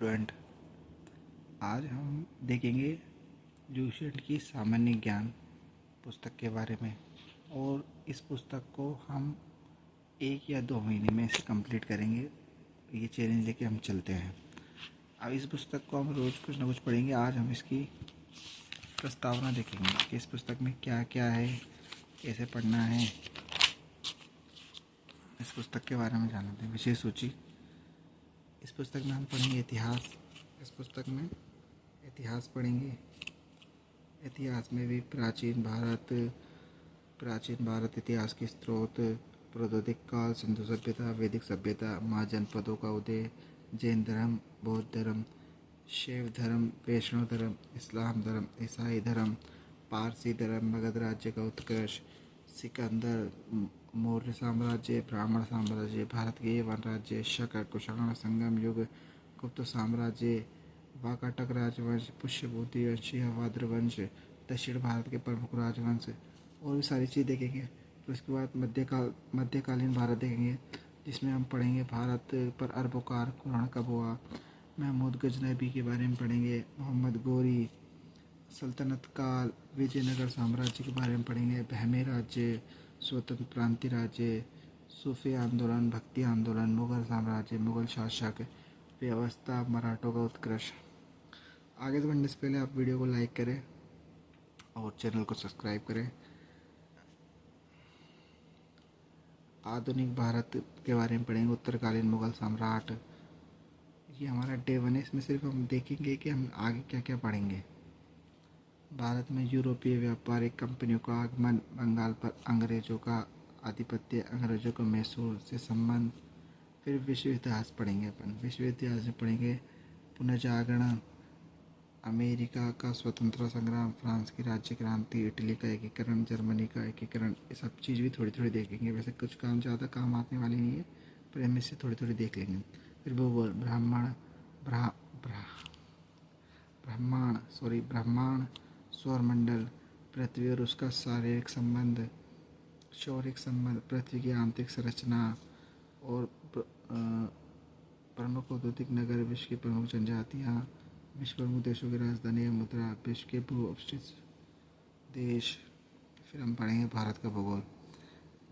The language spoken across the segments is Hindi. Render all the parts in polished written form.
स्टूडेंट, आज हम देखेंगे ल्यूसेंट की सामान्य ज्ञान पुस्तक के बारे में। और इस पुस्तक को हम 1 या 2 महीने में इसे कंप्लीट करेंगे। ये चैलेंज लेके हम चलते हैं। अब इस पुस्तक को हम रोज़ कुछ ना कुछ पढ़ेंगे। आज हम इसकी प्रस्तावना देखेंगे कि इस पुस्तक में क्या क्या है, कैसे पढ़ना है। इस पुस्तक के बारे में जानते हैं। विशेष सूची। इस पुस्तक में हम पढ़ेंगे इतिहास। इस पुस्तक में इतिहास पढ़ेंगे। इतिहास में भी प्राचीन भारत इतिहास के स्रोत, प्रौद्योगिक काल, सिंधु सभ्यता, वैदिक सभ्यता, महाजनपदों का उदय, जैन धर्म, बौद्ध धर्म, शैव धर्म, वैष्णव धर्म, इस्लाम धर्म, ईसाई धर्म, पारसी धर्म, मगध राज्य का उत्कर्ष, सिकंदर, मौर्य साम्राज्य, ब्राह्मण साम्राज्य, भारत के यवन राज्य, शक, कुषाण, संगम युग, गुप्त साम्राज्य, वाकाटक राजवंश, पुष्यभूति वंश, अवाद्र वंश, दक्षिण भारत के प्रमुख राजवंश और भी सारी चीज़ देखेंगे। फिर उसके बाद मध्यकालीन भारत देखेंगे, जिसमें हम पढ़ेंगे भारत पर अरबों कुरान कब हुआ, महमूद गजनबी के बारे में पढ़ेंगे, मोहम्मद गोरी, सल्तनत काल, विजयनगर साम्राज्य के बारे में पढ़ेंगे, बहमे राज्य, स्वतंत्र प्रांतीय राज्य, सूफी आंदोलन, भक्ति आंदोलन, मुगल साम्राज्य, मुगल शासक व्यवस्था, मराठों का उत्कर्ष। आगे से बढ़ने से पहले आप वीडियो को लाइक करें और चैनल को सब्सक्राइब करें। आधुनिक भारत के बारे में पढ़ेंगे, उत्तरकालीन मुगल सम्राट। ये हमारा डे 1 है। इसमें सिर्फ हम देखेंगे कि हम आगे क्या क्या पढ़ेंगे। भारत में यूरोपीय व्यापारिक कंपनियों का आगमन, बंगाल पर अंग्रेजों का आधिपत्य, अंग्रेजों का मैसूर से संबंध। फिर विश्व इतिहास पढ़ेंगे। अपन विश्व इतिहास में पढ़ेंगे पुनर्जागरण, अमेरिका का स्वतंत्रता संग्राम, फ्रांस की राज्य क्रांति, इटली का एकीकरण, जर्मनी का एकीकरण। ये सब चीज़ भी थोड़ी थोड़ी देखेंगे। वैसे कुछ काम ज़्यादा काम आने वाली नहीं है, पर हम इससे थोड़ी थोड़ी देख लेंगे। फिर भूगोल, ब्रह्मांड, सौरमंडल, पृथ्वी और उसका शारीरिक संबंध, शौरिक संबंध, पृथ्वी की आंतरिक संरचना और प्रमुख औद्योगिक नगर, विश्व की प्रमुख जनजातियाँ, विश्व प्रमुख देशों की राजधानी मुद्रा, विश्व के भू अवशिष्ट देश। फिर हम पढ़ेंगे भारत का भूगोल।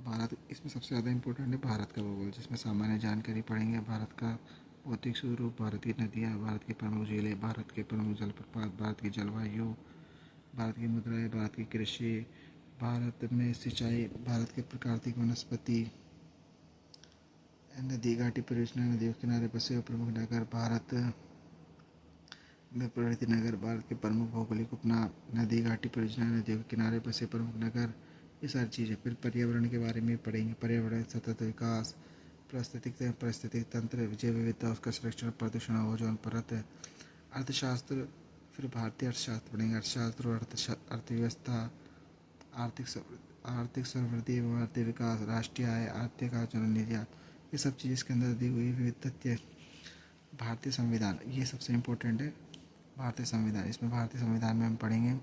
भारत, इसमें सबसे ज़्यादा इम्पोर्टेंट है भारत का भूगोल, जिसमें सामान्य जानकारी पढ़ेंगे। भारत का भौतिक स्वरूप, भारत की नदियाँ, भारत की प्रमुख झीलें, भारत के प्रमुख जलप्रपात, भारत की जलवायु, भारत की मुद्राएं, भारत की कृषि, भारत में सिंचाई, भारत के प्राकृतिक वनस्पति, नदी घाटी परियोजना, नदियों के किनारे बसे प्रमुख नगर, भारत में प्रवृत्ति नगर, भारत के प्रमुख भौगोलिक उपनाम, नदी घाटी परियोजना, नदियों के किनारे बसे प्रमुख नगर, ये सारी चीज़ें। फिर पर्यावरण के बारे में पढ़ेंगे। पर्यावरण, सतत विकास, पारिस्थितिक तंत्र, जैव विविधता, उसका संरक्षण, प्रदूषण, ओजोन परत। अर्थशास्त्र, फिर भारतीय अर्थशास्त्र पढ़ेंगे। अर्थशास्त्र और अर्थव्यवस्था, आर्थिक समृद्धि एवं आर्थिक विकास, राष्ट्रीय आय, आर्थिक आचरण, निर्यात, ये सब चीज़ इसके अंदर दी हुई विविध तथ्य। भारतीय संविधान, ये सबसे इम्पोर्टेंट है। भारतीय संविधान, इसमें भारतीय संविधान में हम पढ़ेंगे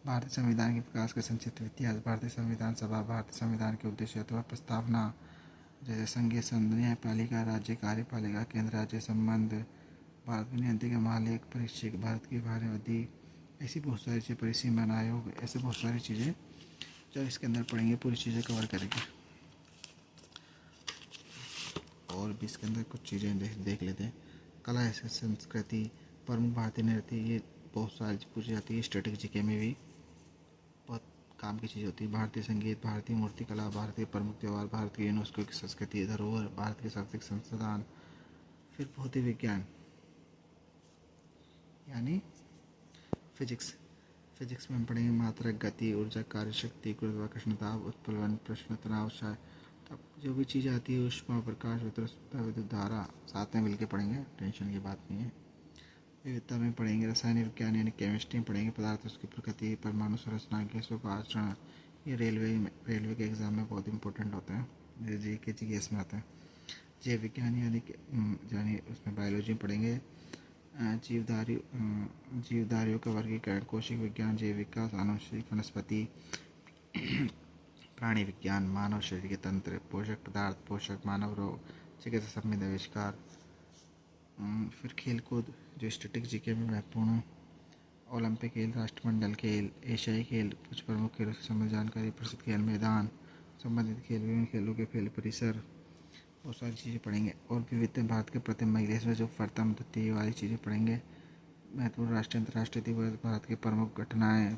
भारतीय संविधान के विकास का संक्षिप्त इतिहास, भारतीय संविधान सभा, भारतीय संविधान के उद्देश्य अथवा प्रस्तावना, जैसे संघीय संघ, न्यायपालिका, राज्य कार्यपालिका, केंद्र राज्य संबंध, भारत में न्यायाधीश, महालेख परीक्षक, भारत की भाषाविधि, ऐसी बहुत सारी चीज़ें, परिसीमन आयोग, ऐसे बहुत सारी चीज़ें जो इसके अंदर पढ़ेंगे, पूरी चीज़ें कवर करेंगे। और भी इसके अंदर कुछ चीज़ें देख लेते हैं। कला है, संस्कृति, प्रमुख भारतीय नृत्य, ये बहुत सारी पूछी जाती है। स्टैटिक जीके में भी बहुत काम की चीज़ होती है। भारतीय संगीत, भारतीय मूर्तिकला, भारतीय प्रमुख त्यौहार, भारत की यूनेस्को की संस्कृति धरोहर, भारत के सांस्कृतिक संस्थान। फिर भौतिक विज्ञान यानी फिजिक्स में हम पढ़ेंगे मात्रा, गति, ऊर्जा, कार्यशक्ति, गुरुत्वाकर्षण, दाब, उत्प्लवन, प्रश्न, तनाव, तब जो भी चीज़ आती है, ऊष्मा, प्रकाश, विद्युत धारा, साथ में मिलकर पढ़ेंगे, टेंशन की बात नहीं है। विविधता में पढ़ेंगे रसायन विज्ञान यानी केमिस्ट्री में पढ़ेंगे पदार्थ, उसकी प्रकृति, परमाणु संरचना, गैसों का आचरण। ये रेलवे के एग्ज़ाम में बहुत इंपॉर्टेंट होते हैं, जीके में आते हैं। जैव विज्ञान यानी उसमें बायोलॉजी में पढ़ेंगे जीवधारियों का वर्गीकरण, कोशिक विज्ञान, जैव विकास, आनुवंशिक, वनस्पति, प्राणी विज्ञान, मानव शरीर के तंत्र, पोषक पदार्थ, पोषक, मानव रोग, चिकित्सा संबंधी आविष्कार, फिर खेल कूद जो स्टैटिक जीके में महत्वपूर्ण हो, ओलंपिक खेल, राष्ट्रमंडल खेल, एशियाई खेल, कुछ प्रमुख खेलों से संबंधित जानकारी, प्रसिद्ध खेल मैदान, संबंधित खेल, विभिन्न खेलों के खेल परिसर, बहुत सारी चीज़ें पढ़ेंगे। और विविध भारत के प्रथम महिला, इसमें जो प्रथम द्वितीय वाली चीज़ें पढ़ेंगे। महत्वपूर्ण राष्ट्रीय अंतर्राष्ट्रीय दिवस, भारत की प्रमुख घटनाएं,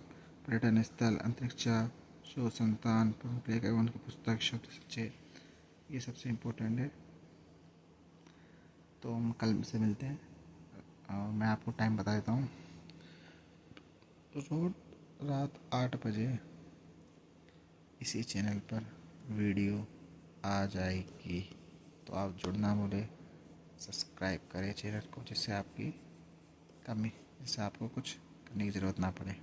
पर्यटन स्थल, अंतरिक्ष शोध संस्थान, प्रमुख लेखक एवं उनकी पुस्तक, शब्द सच्चे, ये सबसे इम्पोर्टेंट है। तो हम कल से मिलते हैं और मैं आपको टाइम बता देता हूँ। रोज रात 8 बजे इसी चैनल पर वीडियो आ जाएगी, तो आप जुड़ना भूलें, सब्सक्राइब करें चैनल को, जिससे आपको कुछ करने की ज़रूरत ना पड़े।